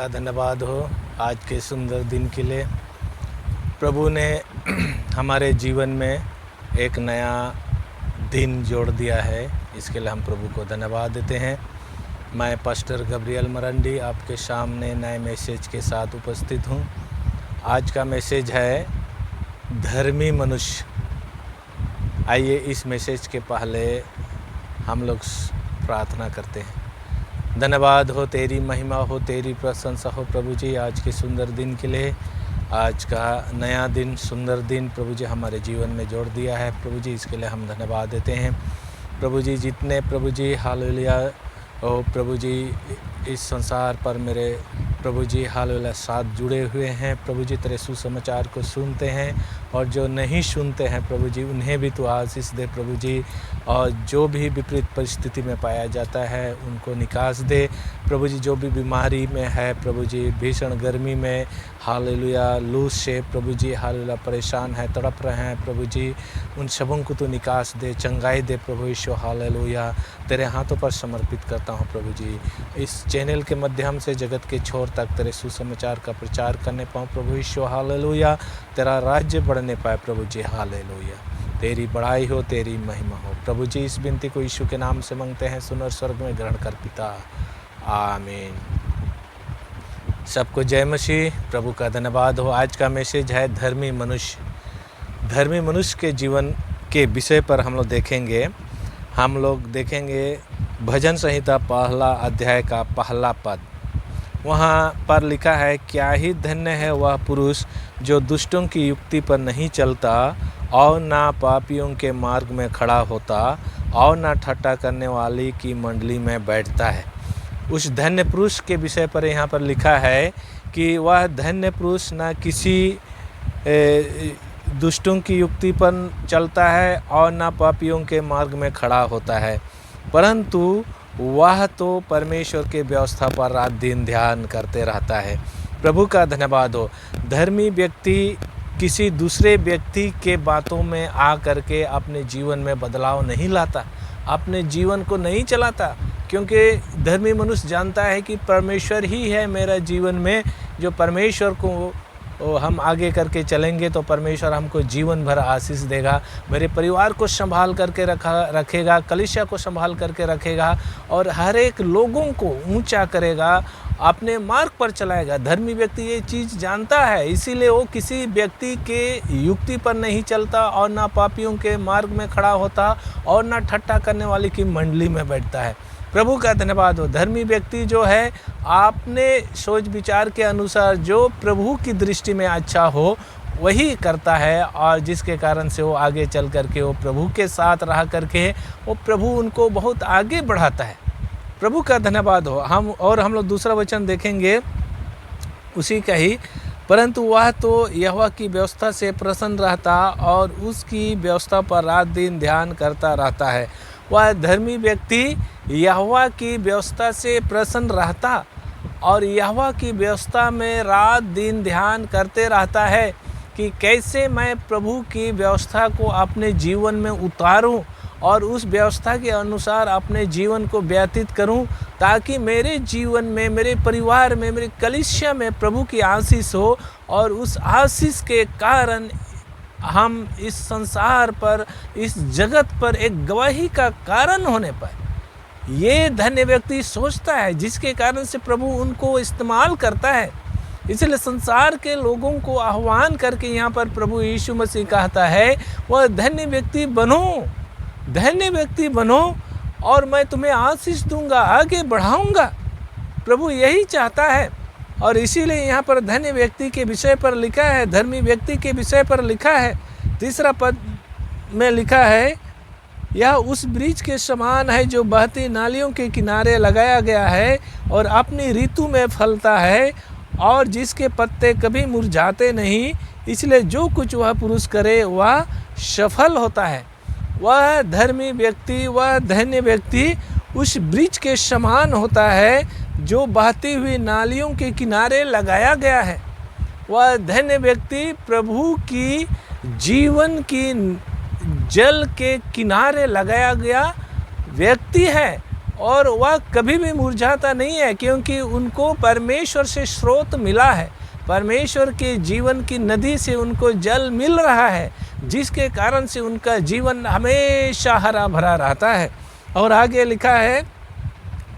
का धन्यवाद हो आज के सुंदर दिन के लिए। प्रभु ने हमारे जीवन में एक नया दिन जोड़ दिया है, इसके लिए हम प्रभु को धन्यवाद देते हैं। मैं पास्टर गब्रियल मरंडी आपके सामने नए मैसेज के साथ उपस्थित हूँ। आज का मैसेज है धर्मी मनुष्य। आइए इस मैसेज के पहले हम लोग प्रार्थना करते हैं। धन्यवाद हो, तेरी महिमा हो, तेरी प्रशंसा हो प्रभु जी आज के सुंदर दिन के लिए। आज का नया दिन, सुंदर दिन प्रभु जी हमारे जीवन में जोड़ दिया है प्रभु जी, इसके लिए हम धन्यवाद देते हैं। प्रभु जी जितने प्रभु जी हालेलुया ओ प्रभु जी इस संसार पर मेरे प्रभु जी हालेलुया साथ जुड़े हुए हैं प्रभु जी, तेरे सुसमाचार को सुनते हैं और जो नहीं सुनते हैं प्रभु जी उन्हें भी तू आशीष दे प्रभु जी। और जो भी विपरीत परिस्थिति में पाया जाता है उनको निकास दे प्रभु जी। जो भी बीमारी में है प्रभु जी, भीषण गर्मी में हालेलुया लू से प्रभु जी हालेलुया परेशान है, तड़प रहे हैं प्रभु जी, उन सबों को तू निकास दे, चंगाई दे प्रभु यीशु हालेलुया। तेरे हाथों पर समर्पित करता हूँ प्रभु जी। इस चैनल के माध्यम से जगत के छोर तक तेरे सुसमाचार का प्रचार करने पाऊँ प्रभु यीशु हालेलुया। तेरा राज्य बढ़ने पाए प्रभु जी हालेलुया। तेरी बड़ाई हो, तेरी महिमा हो प्रभु जी। इस विनती को यीशु के नाम से मांगते हैं, सुन और स्वर्ग में ग्रहण कर पिता, आमीन। सबको जय मसीह, प्रभु का धन्यवाद हो। आज का मैसेज है धर्मी मनुष्य। धर्मी मनुष्य के जीवन के विषय पर हम लोग देखेंगे भजन संहिता पहला अध्याय का पहला पद। वहाँ पर लिखा है, क्या ही धन्य है वह पुरुष जो दुष्टों की युक्ति पर नहीं चलता और ना पापियों के मार्ग में खड़ा होता और ना ठट्ठा करने वाली की मंडली में बैठता है। उस धन्य पुरुष के विषय पर यहाँ पर लिखा है कि वह धन्य पुरुष ना किसी दुष्टों की युक्ति पर चलता है और ना पापियों के मार्ग में खड़ा होता है, परंतु वह तो परमेश्वर के व्यवस्था पर रात दिन ध्यान करते रहता है। प्रभु का धन्यवाद हो। धर्मी व्यक्ति किसी दूसरे व्यक्ति के बातों में आ करके अपने जीवन में बदलाव नहीं लाता, अपने जीवन को नहीं चलाता, क्योंकि धर्मी मनुष्य जानता है कि परमेश्वर ही है मेरा जीवन में, जो परमेश्वर को हम आगे करके चलेंगे तो परमेश्वर हमको जीवन भर आशीष देगा, मेरे परिवार को संभाल करके रखेगा, कलीसिया को संभाल करके रखेगा और हर एक लोगों को ऊंचा करेगा, अपने मार्ग पर चलाएगा। धर्मी व्यक्ति ये चीज़ जानता है, इसीलिए वो किसी व्यक्ति के युक्ति पर नहीं चलता और ना पापियों के मार्ग में खड़ा होता और ना ठट्ठा करने वाली की मंडली में बैठता है। प्रभु का धन्यवाद हो। धर्मी व्यक्ति जो है आपने सोच विचार के अनुसार जो प्रभु की दृष्टि में अच्छा हो वही करता है, और जिसके कारण से वो आगे चल करके वो प्रभु के साथ रह करके वो प्रभु उनको बहुत आगे बढ़ाता है। प्रभु का धन्यवाद हो। हम लोग दूसरा वचन देखेंगे उसी का ही, परंतु वह तो यहोवा की व्यवस्था से प्रसन्न रहता और उसकी व्यवस्था पर रात दिन ध्यान करता रहता है। वह धर्मी व्यक्ति यहोवा की व्यवस्था से प्रसन्न रहता और यहोवा की व्यवस्था में रात दिन ध्यान करते रहता है कि कैसे मैं प्रभु की व्यवस्था को अपने जीवन में उतारूं और उस व्यवस्था के अनुसार अपने जीवन को व्यतीत करूं, ताकि मेरे जीवन में, मेरे परिवार में, मेरे कलीसिया में प्रभु की आशीष हो और उस आशीष के कारण हम इस संसार पर, इस जगत पर एक गवाही का कारण होने पाए। ये धन्य व्यक्ति सोचता है, जिसके कारण से प्रभु उनको इस्तेमाल करता है। इसलिए संसार के लोगों को आह्वान करके यहाँ पर प्रभु यीशु मसीह कहता है, वह धन्य व्यक्ति बनो, धन्य व्यक्ति बनो और मैं तुम्हें आशीष दूंगा, आगे बढ़ाऊंगा। प्रभु यही चाहता है और इसीलिए यहाँ पर धन्य व्यक्ति के विषय पर लिखा है, धर्मी व्यक्ति के विषय पर लिखा है। तीसरा पद में लिखा है, यह उस वृक्ष के समान है जो बहती नालियों के किनारे लगाया गया है और अपनी ऋतु में फलता है और जिसके पत्ते कभी मुरझाते नहीं, इसलिए जो कुछ वह पुरुष करे वह सफल होता है। वह धर्मी व्यक्ति, वह धन्य व्यक्ति उस वृक्ष के समान होता है जो बहती हुई नालियों के किनारे लगाया गया है। वह धन्य व्यक्ति प्रभु की जीवन की जल के किनारे लगाया गया व्यक्ति है और वह कभी भी मुरझाता नहीं है, क्योंकि उनको परमेश्वर से स्रोत मिला है। परमेश्वर के जीवन की नदी से उनको जल मिल रहा है, जिसके कारण से उनका जीवन हमेशा हरा भरा रहता है। और आगे लिखा है,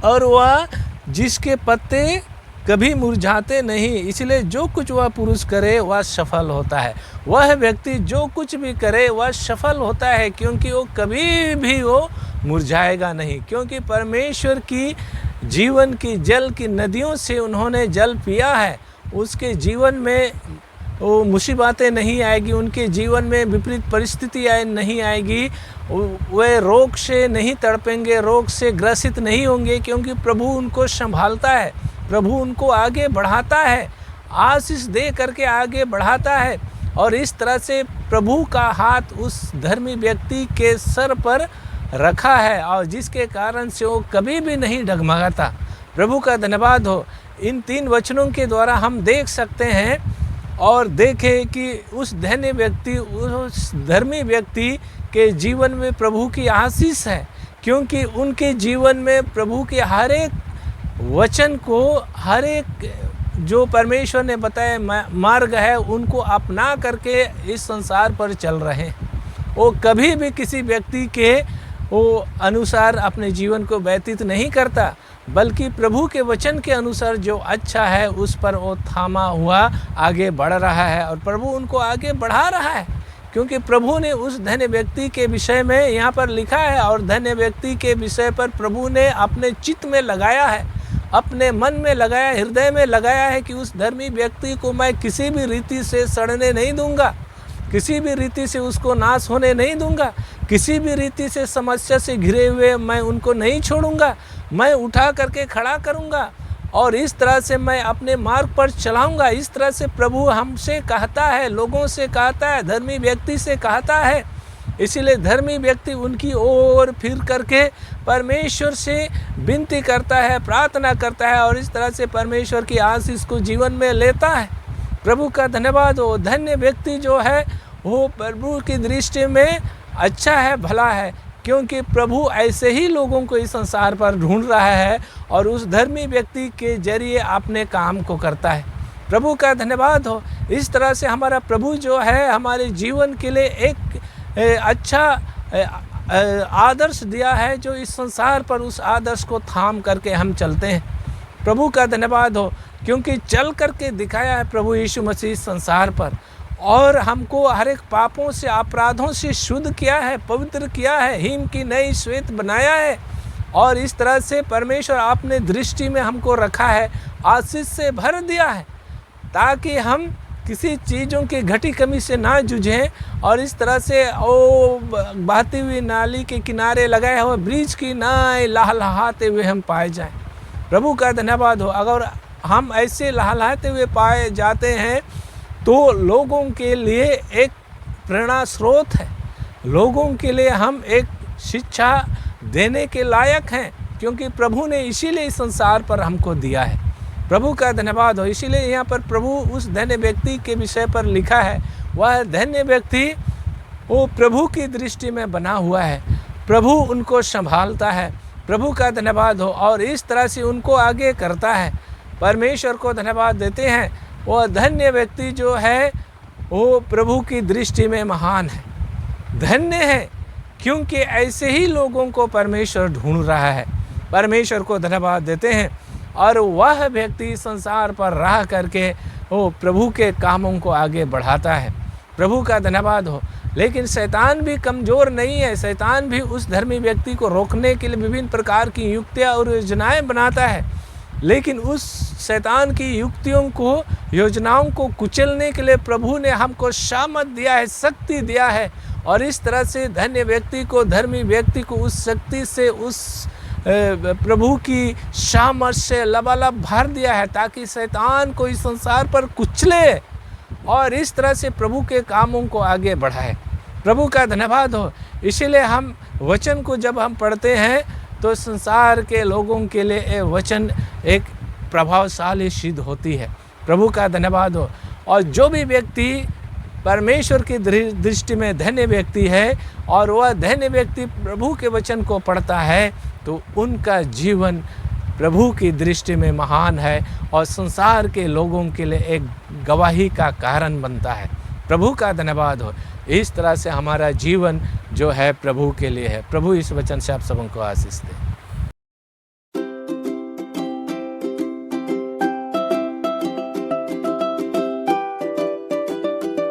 और वह जिसके पत्ते कभी मुरझाते नहीं, इसलिए जो कुछ वह पुरुष करे वह सफल होता है। वह व्यक्ति जो कुछ भी करे वह सफल होता है, क्योंकि वो कभी भी वो मुरझाएगा नहीं, क्योंकि परमेश्वर की जीवन की जल की नदियों से उन्होंने जल पिया है। उसके जीवन में वो मुसीबतें नहीं आएगी, उनके जीवन में विपरीत परिस्थितियाँ नहीं आएगी, वे रोग से नहीं तड़पेंगे, रोग से ग्रसित नहीं होंगे, क्योंकि प्रभु उनको संभालता है, प्रभु उनको आगे बढ़ाता है, आशीष दे करके आगे बढ़ाता है। और इस तरह से प्रभु का हाथ उस धर्मी व्यक्ति के सर पर रखा है, और जिसके कारण से वो कभी भी नहीं डगमगाता। प्रभु का धन्यवाद हो। इन 3 वचनों के द्वारा हम देख सकते हैं और देखें कि उस धन्य व्यक्ति, उस धर्मी व्यक्ति के जीवन में प्रभु की आशीष है, क्योंकि उनके जीवन में प्रभु के हर एक वचन को, हर एक जो परमेश्वर ने बताया मार्ग है, उनको अपना करके इस संसार पर चल रहे हैं। वो कभी भी किसी व्यक्ति के वो अनुसार अपने जीवन को व्यतीत नहीं करता, बल्कि प्रभु के वचन के अनुसार जो अच्छा है उस पर वो थामा हुआ आगे बढ़ रहा है, और प्रभु उनको आगे बढ़ा रहा है, क्योंकि प्रभु ने उस धन्य व्यक्ति के विषय में यहाँ पर लिखा है, और धन्य व्यक्ति के विषय पर प्रभु ने अपने चित्त में लगाया है, अपने मन में लगाया, हृदय में लगाया है कि उस धर्मी व्यक्ति को मैं किसी भी रीति से सड़ने नहीं दूंगा, किसी भी रीति से उसको नाश होने नहीं दूंगा, किसी भी रीति से समस्या से घिरे हुए मैं उनको नहीं छोड़ूंगा, मैं उठा करके खड़ा करूंगा, और इस तरह से मैं अपने मार्ग पर चलाऊंगा। इस तरह से प्रभु हमसे कहता है, लोगों से कहता है, धर्मी व्यक्ति से कहता है। इसीलिए धर्मी व्यक्ति उनकी ओर फिर करके परमेश्वर से विनती करता है, प्रार्थना करता है, और इस तरह से परमेश्वर की आशीष को जीवन में लेता है। प्रभु का धन्यवाद हो। धन्य व्यक्ति जो है वो प्रभु की दृष्टि में अच्छा है, भला है, क्योंकि प्रभु ऐसे ही लोगों को इस संसार पर ढूंढ रहा है, और उस धर्मी व्यक्ति के जरिए अपने काम को करता है। प्रभु का धन्यवाद हो। इस तरह से हमारा प्रभु जो है हमारे जीवन के लिए एक अच्छा आदर्श दिया है, जो इस संसार पर उस आदर्श को थाम करके हम चलते हैं। प्रभु का धन्यवाद हो, क्योंकि चल करके दिखाया है प्रभु यीशु मसीह संसार पर, और हमको हर एक पापों से, अपराधों से शुद्ध किया है, पवित्र किया है, हिम की नई श्वेत बनाया है, और इस तरह से परमेश्वर अपने दृष्टि में हमको रखा है, आशीष से भर दिया है, ताकि हम किसी चीज़ों की घटी कमी से ना जूझें, और इस तरह से ओ बहती हुई नाली के किनारे लगाए हुए ब्रिज की नाई लहलहाते हुए हम पाए जाएं। प्रभु का धन्यवाद हो। अगर हम ऐसे लहलहाते हुए पाए जाते हैं तो लोगों के लिए एक प्रेरणा स्रोत है, लोगों के लिए हम एक शिक्षा देने के लायक हैं, क्योंकि प्रभु ने इसीलिए इस संसार पर हमको दिया है। प्रभु का धन्यवाद हो। इसीलिए यहाँ पर प्रभु उस धन्य व्यक्ति के विषय पर लिखा है, वह धन्य व्यक्ति वो प्रभु की दृष्टि में बना हुआ है, प्रभु उनको संभालता है। प्रभु का धन्यवाद हो, और इस तरह से उनको आगे करता है। परमेश्वर को धन्यवाद देते हैं। वह धन्य व्यक्ति जो है वो प्रभु की दृष्टि में महान है, धन्य है, क्योंकि ऐसे ही लोगों को परमेश्वर ढूंढ रहा है। परमेश्वर को धन्यवाद देते हैं। और वह व्यक्ति संसार पर रह करके वो प्रभु के कामों को आगे बढ़ाता है। प्रभु का धन्यवाद हो। लेकिन शैतान भी कमज़ोर नहीं है, शैतान भी उस धर्मी व्यक्ति को रोकने के लिए विभिन्न प्रकार की युक्तियाँ और योजनाएं बनाता है, लेकिन उस शैतान की युक्तियों को, योजनाओं को कुचलने के लिए प्रभु ने हमको सामर्थ दिया है, शक्ति दिया है, और इस तरह से धन्य व्यक्ति को, धर्मी व्यक्ति को उस शक्ति से, उस प्रभु की सामर्थ से लबालब भर दिया है, ताकि शैतान को इस संसार पर कुचले और इस तरह से प्रभु के कामों को आगे बढ़ाए। प्रभु का धन्यवाद हो। इसीलिए हम वचन को जब हम पढ़ते हैं तो संसार के लोगों के लिए ये वचन एक प्रभावशाली सिद्ध होती है। प्रभु का धन्यवाद हो। और जो भी व्यक्ति परमेश्वर की दृष्टि में धन्य व्यक्ति है और वह धन्य व्यक्ति प्रभु के वचन को पढ़ता है तो उनका जीवन प्रभु की दृष्टि में महान है और संसार के लोगों के लिए एक गवाही का कारण बनता है। प्रभु का धन्यवाद हो। इस तरह से हमारा जीवन जो है प्रभु के लिए है। प्रभु इस वचन से आप सबों को आशीष दे।